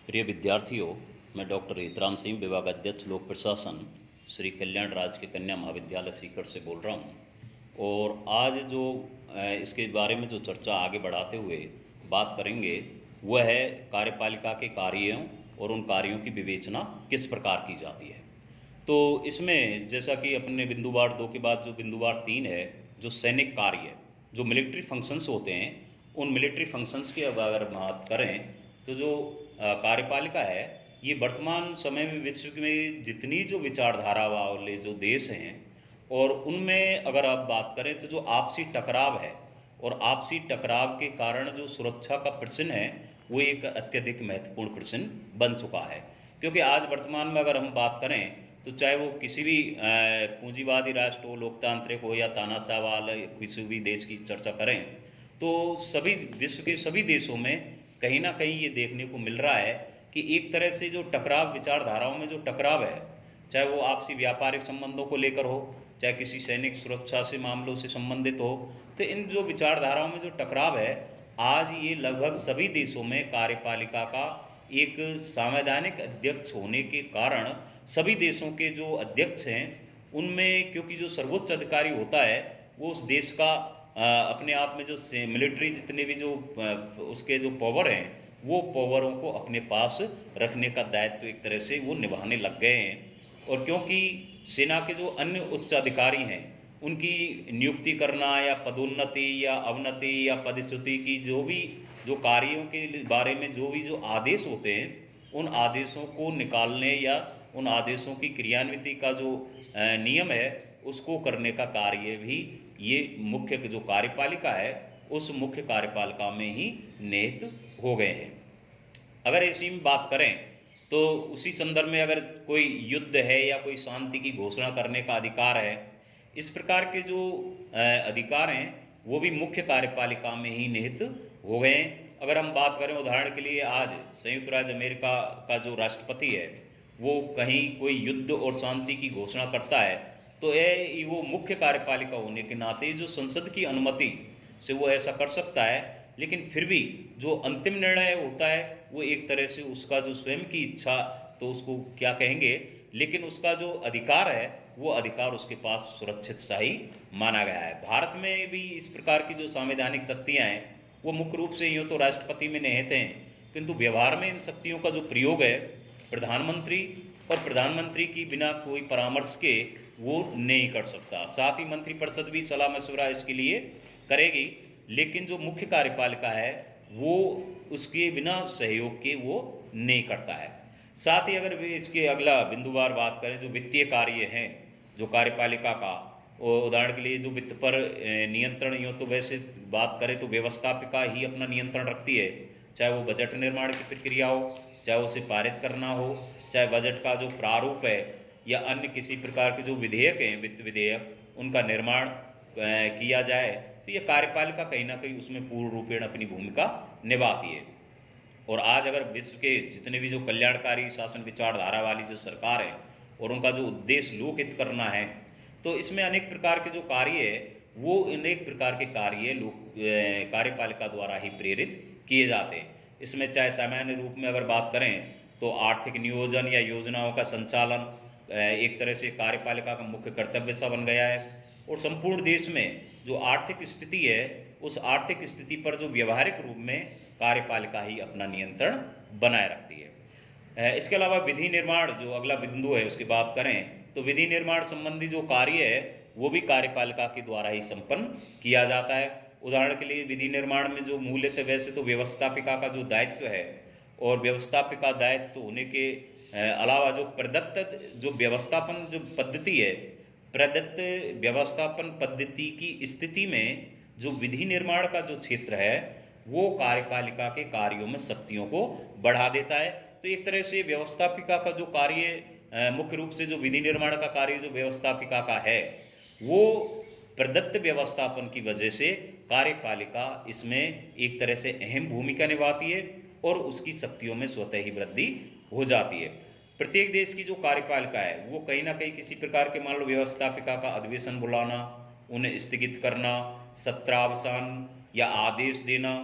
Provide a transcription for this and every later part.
प्रिय विद्यार्थियों, मैं डॉक्टर हितराम सिंह, विभाग अध्यक्ष लोक प्रशासन, श्री कल्याण राजकीय कन्या महाविद्यालय सीकर से बोल रहा हूँ। और आज जो इसके बारे में जो चर्चा आगे बढ़ाते हुए बात करेंगे वह है कार्यपालिका के कार्यों और उन कार्यों की विवेचना किस प्रकार की जाती है। तो इसमें जैसा कि अपने बिंदुवार 2 के बाद जो बिंदुवार 3 है, जो सैनिक कार्य, जो मिलिट्री फंक्शंस होते हैं, उन मिलिट्री फंक्शंस की अगर बात करें तो जो कार्यपालिका है, ये वर्तमान समय में विश्व में जितनी जो विचारधारा वाले जो देश हैं और उनमें अगर आप बात करें तो जो आपसी टकराव है और आपसी टकराव के कारण जो सुरक्षा का प्रश्न है वो एक अत्यधिक महत्वपूर्ण प्रश्न बन चुका है। क्योंकि आज वर्तमान में अगर हम बात करें तो चाहे वो किसी भी पूंजीवादी राष्ट्र हो, लोकतांत्रिक हो या तानाशाह वाले किसी भी देश की चर्चा करें तो सभी विश्व के सभी देशों में कहीं ना कहीं ये देखने को मिल रहा है कि एक तरह से जो टकराव, विचारधाराओं में जो टकराव है, चाहे वो आपसी व्यापारिक संबंधों को लेकर हो, चाहे किसी सैनिक सुरक्षा से मामलों से संबंधित हो, तो इन जो विचारधाराओं में जो टकराव है, आज ये लगभग सभी देशों में कार्यपालिका का एक संवैधानिक अध्यक्ष होने के कारण सभी देशों के जो अध्यक्ष हैं उनमें, क्योंकि जो सर्वोच्च अधिकारी होता है वो उस देश का अपने आप में जो मिलिट्री जितने भी जो उसके जो पावर हैं वो पावरों को अपने पास रखने का दायित्व एक तरह से वो निभाने लग गए हैं। और क्योंकि सेना के जो अन्य उच्च अधिकारी हैं उनकी नियुक्ति करना या पदोन्नति या अवनति या पदच्युति की जो कार्यों के बारे में जो भी जो आदेश होते हैं, उन आदेशों को निकालने या उन आदेशों की क्रियान्विति का जो नियम है उसको करने का कार्य भी ये मुख्य जो कार्यपालिका है उस मुख्य कार्यपालिका में ही निहित हो गए हैं। अगर इसी में बात करें तो उसी संदर्भ में अगर कोई युद्ध है या कोई शांति की घोषणा करने का अधिकार है, इस प्रकार के जो अधिकार हैं वो भी मुख्य कार्यपालिका में ही निहित हो गए हैं। अगर हम बात करें उदाहरण के लिए, आज संयुक्त राज्य अमेरिका का जो राष्ट्रपति है वो कहीं कोई युद्ध और शांति की घोषणा करता है तो वो मुख्य कार्यपालिका होने के नाते जो संसद की अनुमति से वो ऐसा कर सकता है, लेकिन फिर भी जो अंतिम निर्णय होता है वो एक तरह से उसका जो स्वयं की इच्छा, तो उसको क्या कहेंगे, लेकिन उसका जो अधिकार है वो अधिकार उसके पास सुरक्षित सा ही माना गया है। भारत में भी इस प्रकार की जो संवैधानिक शक्तियाँ हैं वो मुख्य रूप से यूँ तो राष्ट्रपति में निहित हैं, किंतु व्यवहार में इन शक्तियों का जो प्रयोग है प्रधानमंत्री और प्रधानमंत्री की बिना कोई परामर्श के वो नहीं कर सकता। साथ ही मंत्रिपरिषद भी सलाह मशवरा इसके लिए करेगी, लेकिन जो मुख्य कार्यपालिका है वो उसके बिना सहयोग के वो नहीं करता है। साथ ही अगर इसके अगला बिंदुवार बात करें, जो वित्तीय कार्य हैं जो कार्यपालिका का, उदाहरण के लिए जो वित्त पर नियंत्रण, यूँ तो वैसे बात करें तो व्यवस्थापिका ही अपना नियंत्रण रखती है, चाहे वो बजट निर्माण की प्रक्रिया हो, चाहे उसे पारित करना हो, चाहे बजट का जो प्रारूप है या अन्य किसी प्रकार के जो विधेयक हैं, वित्त विधेयक, उनका निर्माण किया जाए, तो ये कार्यपालिका कहीं ना कहीं उसमें पूर्ण रूपेण अपनी भूमिका निभाती है। और आज अगर विश्व के जितने भी जो कल्याणकारी शासन विचारधारा वाली जो सरकार है और उनका जो उद्देश्य लोकहित करना है, तो इसमें अनेक प्रकार के जो कार्य है वो अनेक प्रकार के कार्य कार्यपालिका द्वारा ही प्रेरित किए जाते हैं। इसमें चाहे सामान्य रूप में अगर बात करें तो आर्थिक नियोजन या योजनाओं का संचालन एक तरह से कार्यपालिका का मुख्य कर्तव्य सा बन गया है। और संपूर्ण देश में जो आर्थिक स्थिति है उस आर्थिक स्थिति पर जो व्यवहारिक रूप में कार्यपालिका ही अपना नियंत्रण बनाए रखती है। इसके अलावा विधि निर्माण जो अगला बिंदु है उसकी बात करें तो विधि निर्माण संबंधी जो कार्य है वो भी कार्यपालिका के द्वारा ही संपन्न किया जाता है। उदाहरण के लिए विधि निर्माण में जो मूल्यतः वैसे तो व्यवस्थापिका का जो दायित्व है, और व्यवस्थापिका दायित्व होने के अलावा जो प्रदत्त जो व्यवस्थापन जो पद्धति है, प्रदत्त व्यवस्थापन पद्धति की स्थिति में जो विधि निर्माण का जो क्षेत्र है वो कार्यपालिका के कार्यों में शक्तियों को बढ़ा देता है। तो एक तरह से व्यवस्थापिका का जो कार्य मुख्य रूप से जो विधि निर्माण का कार्य जो व्यवस्थापिका का है वो प्रदत्त व्यवस्थापन की वजह से कार्यपालिका इसमें एक तरह से अहम भूमिका निभाती है और उसकी शक्तियों में स्वतः ही वृद्धि हो जाती है। प्रत्येक देश की जो कार्यपालिका है वो कहीं ना कहीं किसी प्रकार के, मान लो व्यवस्थापिका का अधिवेशन बुलाना, उन्हें स्थगित करना, सत्रावसान या आदेश देना,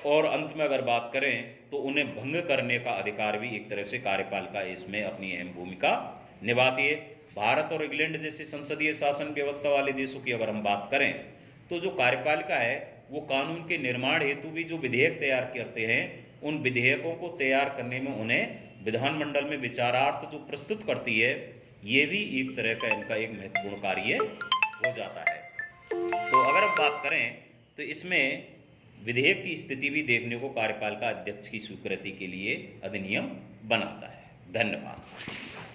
और अंत में अगर बात करें तो उन्हें भंग करने का अधिकार भी एक तरह से कार्यपालिका इसमें अपनी अहम भूमिका निभाती है। भारत और इंग्लैंड जैसे संसदीय शासन व्यवस्था वाले देशों की अगर हम बात करें तो जो कार्यपालिका है वो कानून के निर्माण हेतु भी जो विधेयक तैयार करते हैं, उन विधेयकों को तैयार करने में उन्हें विधानमंडल में विचारार्थ जो प्रस्तुत करती है, ये भी एक तरह का इनका एक महत्वपूर्ण कार्य हो जाता है। तो अगर हम बात करें तो इसमें विधेयक की स्थिति भी देखने को कार्यपालिका अध्यक्ष की स्वीकृति के लिए अधिनियम बनाता है। धन्यवाद।